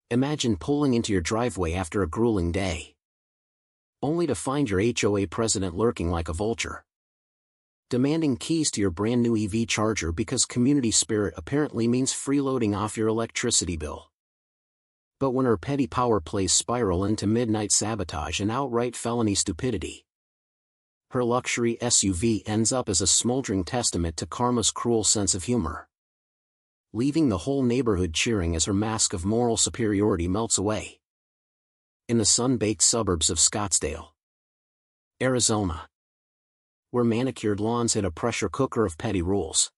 Imagine pulling into your driveway after a grueling day, only to find your HOA president lurking like a vulture, demanding keys to your brand new EV charger because community spirit apparently means freeloading off your electricity bill. But when her petty power plays spiral into midnight sabotage and outright felony stupidity, her luxury SUV ends up as a smoldering testament to karma's cruel sense of humor, leaving the whole neighborhood cheering as her mask of moral superiority melts away. In the sun-baked suburbs of Scottsdale, Arizona, where manicured lawns hit a pressure cooker of petty rules,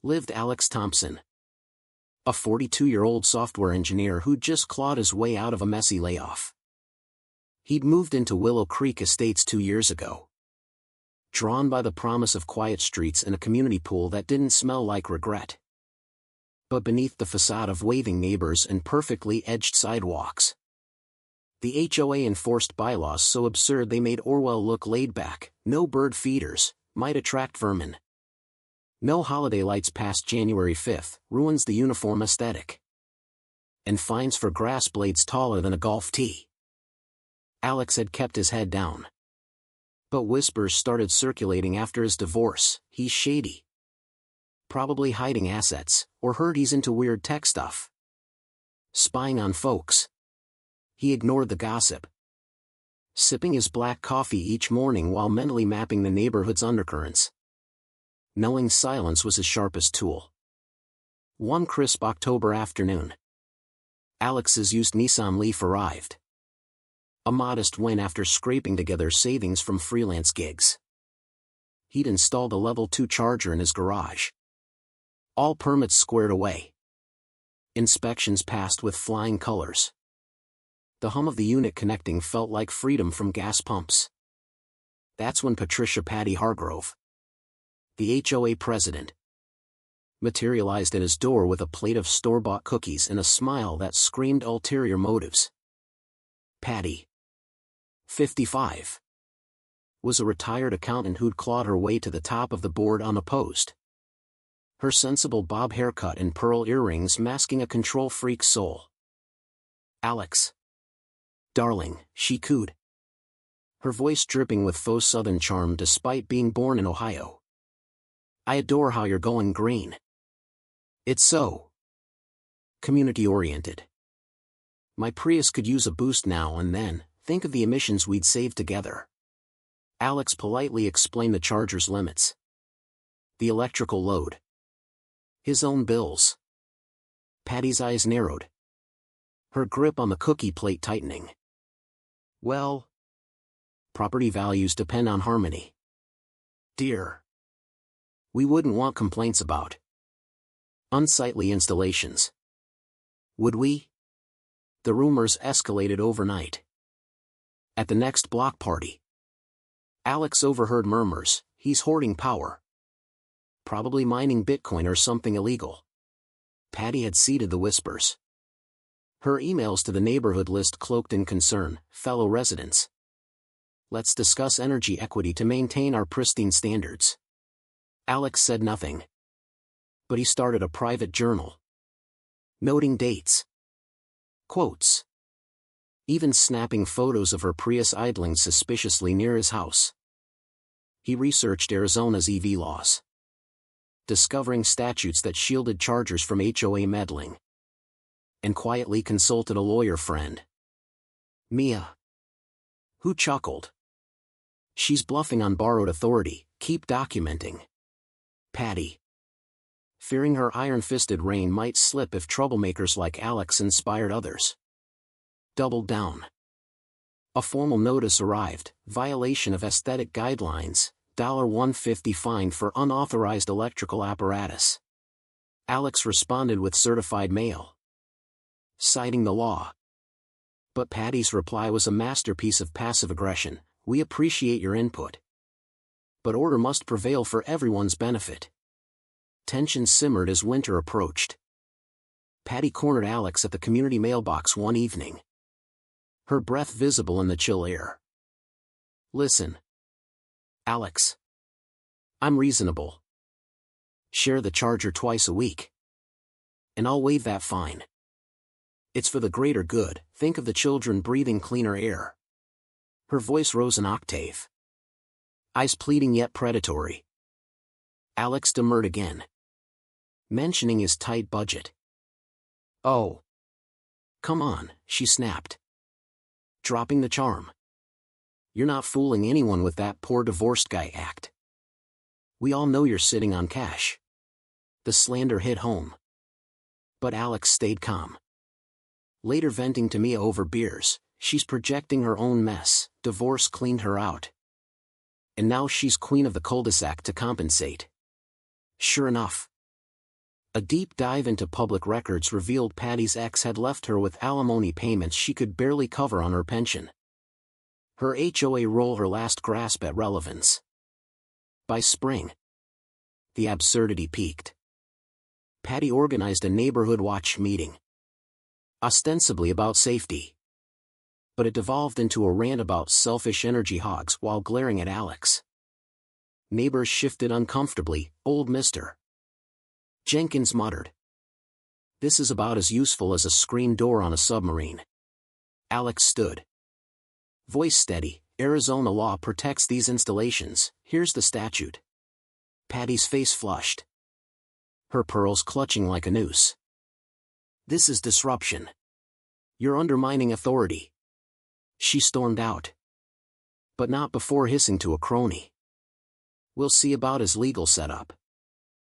lived Alex Thompson, a 42-year-old software engineer who'd just clawed his way out of a messy layoff. He'd moved into Willow Creek Estates 2 years ago, drawn by the promise of quiet streets and a community pool that didn't smell like regret. But beneath the facade of waving neighbors and perfectly edged sidewalks, the HOA enforced bylaws so absurd they made Orwell look laid back. No bird feeders, might attract vermin. No holiday lights past January 5th, ruins the uniform aesthetic. And fines for grass blades taller than a golf tee. Alex had kept his head down. But whispers started circulating after his divorce. He's shady. Probably hiding assets, or heard he's into weird tech stuff. Spying on folks. He ignored the gossip, sipping his black coffee each morning while mentally mapping the neighborhood's undercurrents, knowing silence was his sharpest tool. One crisp October afternoon, Alex's used Nissan Leaf arrived. A modest win after scraping together savings from freelance gigs. He'd installed a level 2 charger in his garage. All permits squared away. Inspections passed with flying colors. The hum of the unit connecting felt like freedom from gas pumps. That's when Patricia Patty Hargrove, the HOA president, materialized at his door with a plate of store-bought cookies and a smile that screamed ulterior motives. Patty, 55, was a retired accountant who'd clawed her way to the top of the board unopposed. Her sensible bob haircut and pearl earrings masking a control freak soul. Alex, darling, she cooed, her voice dripping with faux southern charm despite being born in Ohio. I adore how you're going green. It's so community-oriented. My Prius could use a boost now and then. Think of the emissions we'd save together. Alex politely explained the charger's limits. The electrical load. His own bills. Patty's eyes narrowed, her grip on the cookie plate tightening. Well, property values depend on harmony, dear. We wouldn't want complaints about unsightly installations, would we? The rumors escalated overnight. At the next block party, Alex overheard murmurs. He's hoarding power. Probably mining Bitcoin or something illegal. Patty had seeded the whispers. Her emails to the neighborhood list cloaked in concern. Fellow residents, let's discuss energy equity to maintain our pristine standards. Alex said nothing, but he started a private journal, noting dates, quotes, even snapping photos of her Prius idling suspiciously near his house. He researched Arizona's EV laws, discovering statutes that shielded chargers from HOA meddling, and quietly consulted a lawyer friend, Mia, who chuckled. She's bluffing on borrowed authority, keep documenting. Patty, fearing her iron-fisted reign might slip if troublemakers like Alex inspired others, doubled down. A formal notice arrived, violation of aesthetic guidelines, $150 fine for unauthorized electrical apparatus. Alex responded with certified mail, citing the law. But Patty's reply was a masterpiece of passive aggression. We appreciate your input, but order must prevail for everyone's benefit. Tension simmered as winter approached. Patty cornered Alex at the community mailbox one evening, her breath visible in the chill air. Listen, Alex. I'm reasonable. Share the charger twice a week, and I'll waive that fine. It's for the greater good, think of the children breathing cleaner air. Her voice rose an octave. Eyes pleading yet predatory. Alex demurred again, mentioning his tight budget. Oh. Come on, she snapped, dropping the charm. You're not fooling anyone with that poor divorced guy act. We all know you're sitting on cash. The slander hit home. But Alex stayed calm. Later venting to Mia over beers, she's projecting her own mess, divorce cleaned her out. And now she's queen of the cul-de-sac to compensate. Sure enough, a deep dive into public records revealed Patty's ex had left her with alimony payments she could barely cover on her pension. Her HOA role her last grasp at relevance. By spring, the absurdity peaked. Patty organized a neighborhood watch meeting, ostensibly about safety. But it devolved into a rant about selfish energy hogs while glaring at Alex. Neighbors shifted uncomfortably. Old Mr. Jenkins muttered, "This is about as useful as a screen door on a submarine." Alex stood, voice steady. "Arizona law protects these installations, here's the statute." Patty's face flushed, her pearls clutching like a noose. "This is disruption. You're undermining authority." She stormed out, but not before hissing to a crony, "We'll see about his legal setup."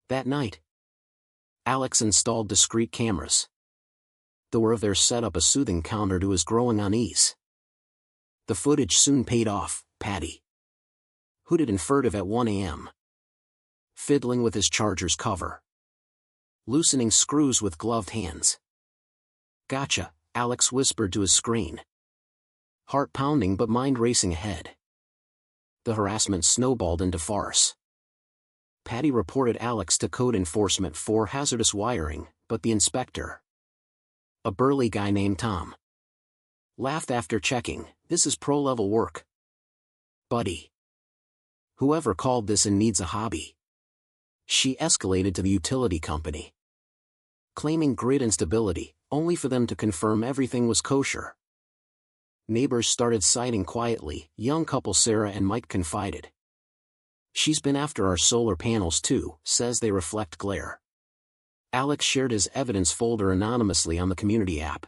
That night, Alex installed discreet cameras. The whir of their setup a soothing counter to his growing unease. The footage soon paid off. Patty hooted and furtive at 1 a.m., fiddling with his charger's cover, loosening screws with gloved hands. "Gotcha," Alex whispered to his screen, heart pounding but mind racing ahead. The harassment snowballed into farce. Patty reported Alex to code enforcement for hazardous wiring, but the inspector, a burly guy named Tom, laughed after checking. "This is pro-level work, buddy. Whoever called this in needs a hobby." She escalated to the utility company, claiming grid instability, only for them to confirm everything was kosher. Neighbors started siding quietly. Young couple Sarah and Mike confided, "She's been after our solar panels too, says they reflect glare." Alex shared his evidence folder anonymously on the community app,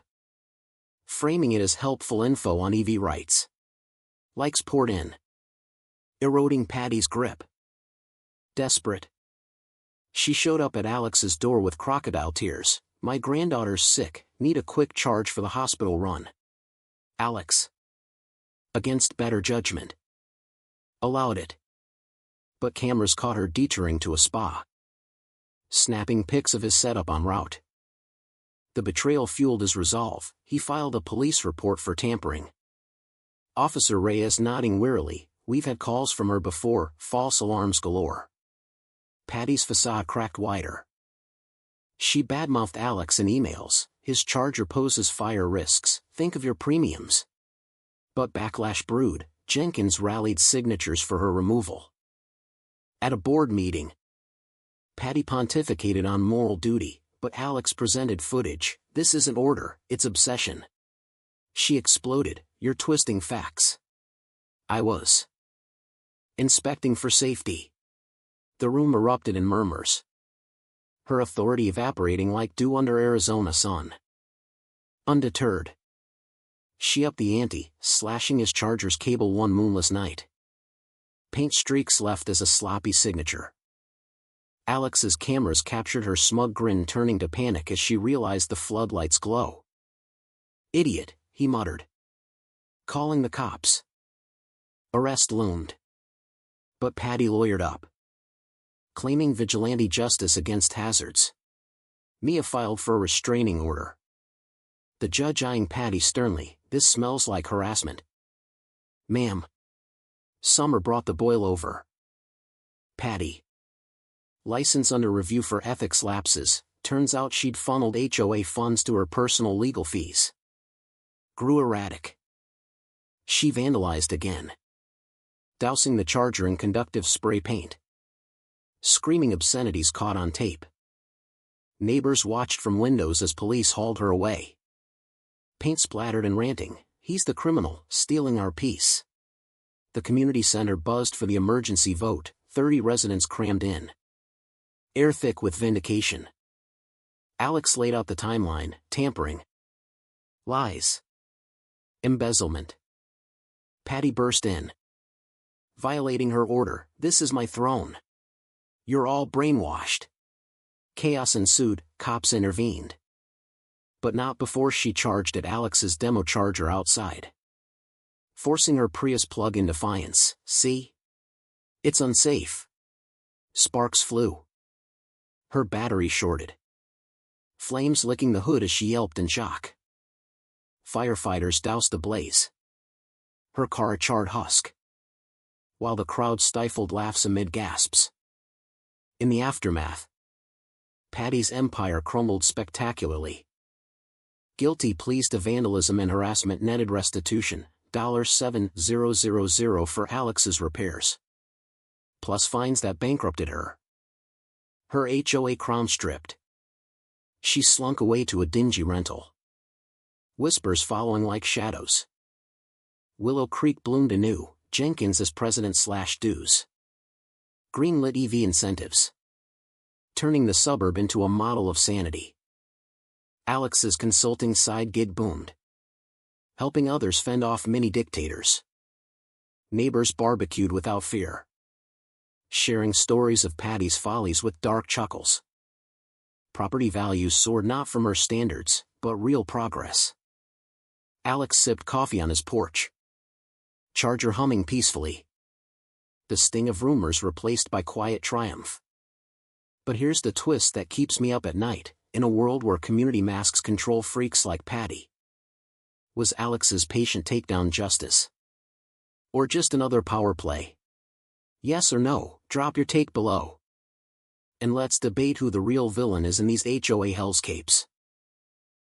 framing it as helpful info on EV rights. Likes poured in, eroding Patty's grip. Desperate, she showed up at Alex's door with crocodile tears. "My granddaughter's sick, need a quick charge for the hospital run." Alex, against better judgment, allowed it. But cameras caught her detouring to a spa, snapping pics of his setup en route. The betrayal fueled his resolve. He filed a police report for tampering. Officer Reyes nodding wearily, "We've had calls from her before, false alarms galore." Patty's facade cracked wider. She badmouthed Alex in emails, "His charger poses fire risks, think of your premiums." But backlash brewed. Jenkins rallied signatures for her removal. At a board meeting, Patty pontificated on moral duty, but Alex presented footage. "This isn't order, it's obsession." She exploded, "You're twisting facts." "I was inspecting for safety." The room erupted in murmurs, her authority evaporating like dew under Arizona sun. Undeterred, she upped the ante, slashing his charger's cable one moonless night. Paint streaks left as a sloppy signature. Alex's cameras captured her smug grin turning to panic as she realized the floodlights glow. "Idiot," he muttered, calling the cops. Arrest loomed. But Patty lawyered up, claiming vigilante justice against hazards. Mia filed for a restraining order, the judge eyeing Patty sternly. "This smells like harassment." "Ma'am." Summer brought the boil over. Patty, license under review for ethics lapses. Turns out she'd funneled HOA funds to her personal legal fees. Grew erratic. She vandalized again, dousing the charger in conductive spray paint, screaming obscenities caught on tape. Neighbors watched from windows as police hauled her away. paint splattered and ranting, "He's the criminal, stealing our peace." The community center buzzed for the emergency vote, 30 residents crammed in. Air thick with vindication. Alex laid out the timeline: tampering, lies, embezzlement. Patty burst in, violating her order. "This is my throne. You're all brainwashed." Chaos ensued, cops intervened. But not before she charged at Alex's demo charger outside, forcing her Prius plug in defiance. "See? It's unsafe." Sparks flew. Her battery shorted, flames licking the hood as she yelped in shock. Firefighters doused the blaze, her car a charred husk, while the crowd stifled laughs amid gasps. In the aftermath, Patty's empire crumbled spectacularly. Guilty pleas to vandalism and harassment netted restitution, $7,000 for Alex's repairs, plus fines that bankrupted her. Her HOA crown stripped, she slunk away to a dingy rental, whispers following like shadows. Willow Creek bloomed anew, Jenkins as president/dues. Greenlit EV incentives, turning the suburb into a model of sanity. Alex's consulting side gig boomed, helping others fend off mini-dictators. Neighbors barbecued without fear, sharing stories of Patty's follies with dark chuckles. Property values soared not from her standards, but real progress. Alex sipped coffee on his porch, charger humming peacefully. The sting of rumors replaced by quiet triumph. But here's the twist that keeps me up at night: in a world where community masks control freaks like Patty, was Alex's patient takedown justice? Or just another power play? Yes or no? Drop your take below. And let's debate who the real villain is in these HOA hellscapes.